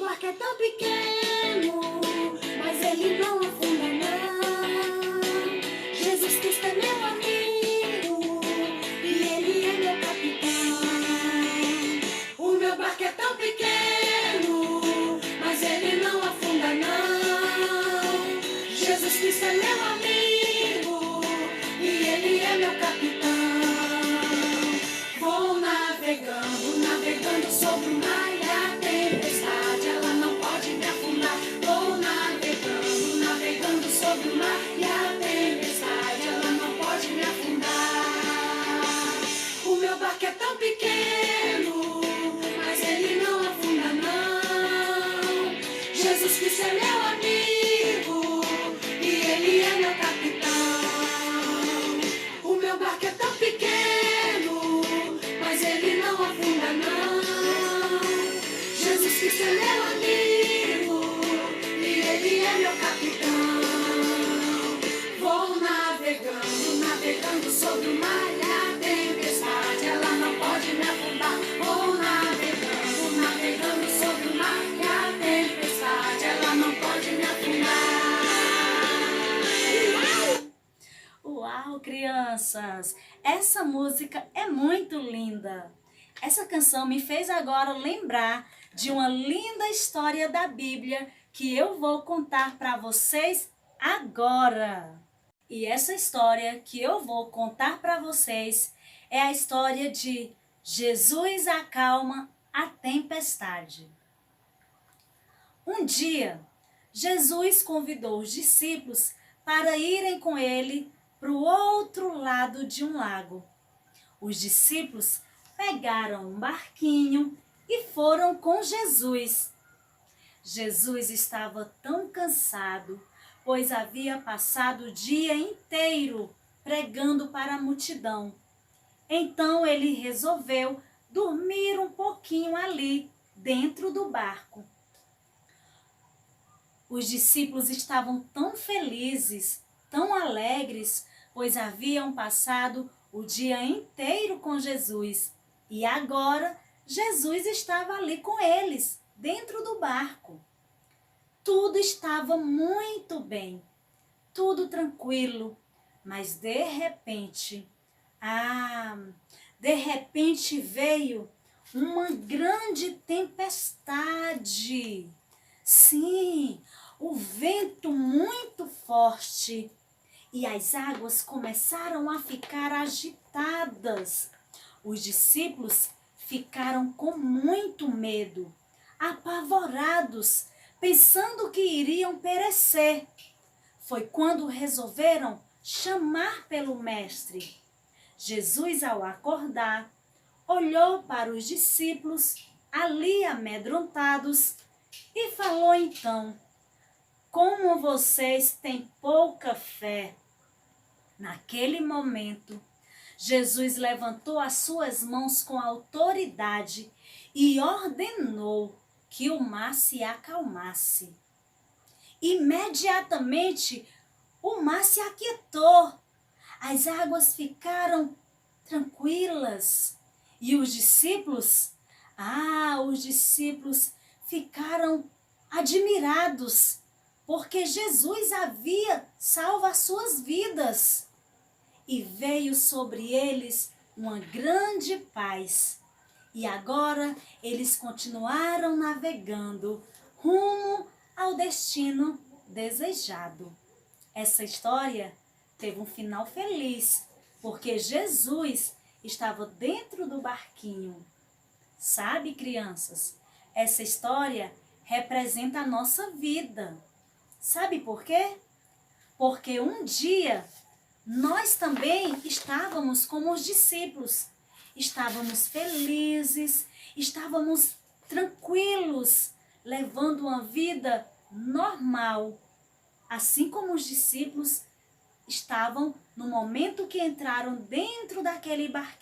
barco é tão pequeno, mas ele não afunda não. Jesus Cristo é meu amigo e ele é meu capitão. O meu barco é tão pequeno, mas ele não afunda não. Jesus Cristo é meu amigo e ele é meu capitão. Vou navegando, navegando sobre o mar e a tempestade, ela não pode me afundar. Vou navegando, navegando sobre o mar e a tempestade, ela não pode me afundar. O meu barco é tão pequeno, mas ele não afunda não. Jesus Cristo é meu amigo e ele é meu capitão. O meu barco é tão pequeno, mas ele não afunda não. Jesus Cristo é meu amigo e ele é meu capitão. Vou navegando, navegando sobre o mar e a tempestade, ela não pode me afundar. Vou navegando, navegando sobre o mar e a tempestade, ela não pode me afundar. Uau, crianças! Essa música é muito linda. Essa canção me fez agora lembrar de uma linda história da Bíblia que eu vou contar para vocês agora. E essa história que eu vou contar para vocês é a história de Jesus acalma a tempestade. Um dia, Jesus convidou os discípulos para irem com ele para o outro lado de um lago. Os discípulos pegaram um barquinho e foram com Jesus. Jesus estava tão cansado, pois havia passado o dia inteiro pregando para a multidão. Então ele resolveu dormir um pouquinho ali, dentro do barco. Os discípulos estavam tão felizes, tão alegres, pois haviam passado o dia inteiro com Jesus. E agora Jesus estava ali com eles, dentro do barco. Tudo estava muito bem, tudo tranquilo, mas de repente veio uma grande tempestade. Sim, o vento muito forte e as águas começaram a ficar agitadas. Os discípulos ficaram com muito medo, apavorados, pensando que iriam perecer. Foi quando resolveram chamar pelo mestre. Jesus, ao acordar, olhou para os discípulos ali amedrontados e falou então: como vocês têm pouca fé. Naquele momento, Jesus levantou as suas mãos com autoridade e ordenou que o mar se acalmasse. Imediatamente, o mar se aquietou, as águas ficaram tranquilas e os discípulos ficaram admirados, porque Jesus havia salvo as suas vidas. E veio sobre eles uma grande paz. E agora eles continuaram navegando rumo ao destino desejado. Essa história teve um final feliz, porque Jesus estava dentro do barquinho. Sabe, crianças, essa história representa a nossa vida. Sabe por quê? Porque um dia nós também estávamos como os discípulos. Estávamos felizes, estávamos tranquilos, levando uma vida normal. Assim como os discípulos estavam no momento que entraram dentro daquele barquinho.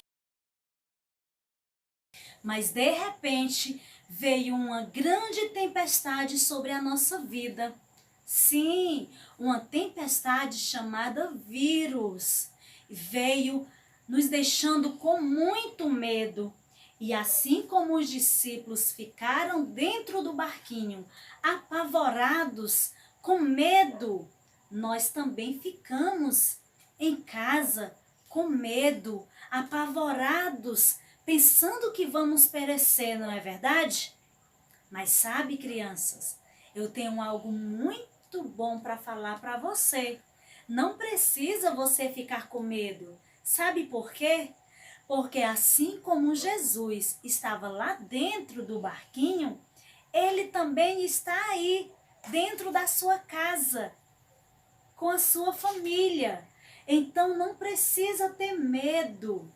Mas de repente veio uma grande tempestade sobre a nossa vida. Sim, uma tempestade chamada vírus. Veio nos deixando com muito medo. E assim como os discípulos ficaram dentro do barquinho, apavorados, com medo, nós também ficamos em casa com medo, apavorados, pensando que vamos perecer, não é verdade? Mas sabe, crianças, eu tenho algo muito bom para falar para você. Não precisa você ficar com medo. Sabe por quê? Porque assim como Jesus estava lá dentro do barquinho, ele também está aí, dentro da sua casa, com a sua família. Então não precisa ter medo.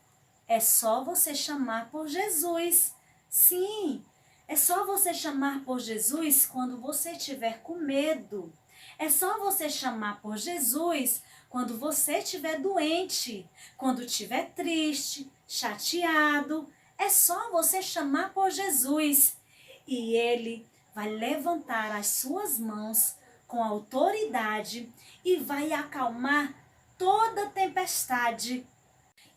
É só você chamar por Jesus. Sim, é só você chamar por Jesus quando você estiver com medo. É só você chamar por Jesus quando você estiver doente, quando estiver triste, chateado. É só você chamar por Jesus e Ele vai levantar as suas mãos com autoridade e vai acalmar toda tempestade.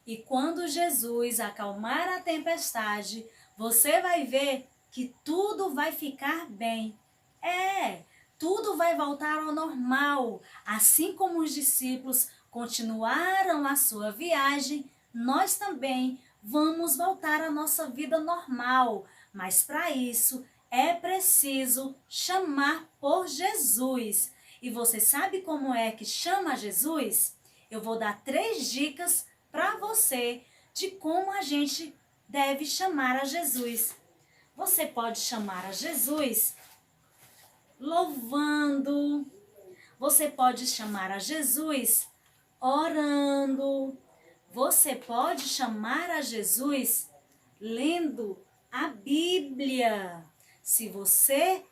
E quando Jesus acalmar a tempestade, você vai ver que tudo vai ficar bem. Tudo vai voltar ao normal. Assim como os discípulos continuaram a sua viagem, nós também vamos voltar à nossa vida normal. Mas para isso é preciso chamar por Jesus. E você sabe como é que chama Jesus? Eu vou dar 3 dicas para você de como a gente deve chamar a Jesus. Você pode chamar a Jesus louvando. Você pode chamar a Jesus orando. Você pode chamar a Jesus lendo a Bíblia. Se você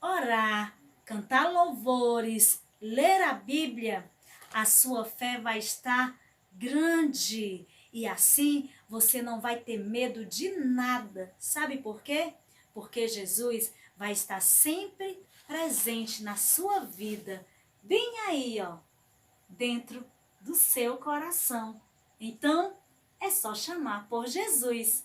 orar, cantar louvores, ler a Bíblia, a sua fé vai estar grande. E assim você não vai ter medo de nada. Sabe por quê? Porque Jesus vai estar sempre presente na sua vida, bem aí, ó, dentro do seu coração. Então, é só chamar por Jesus.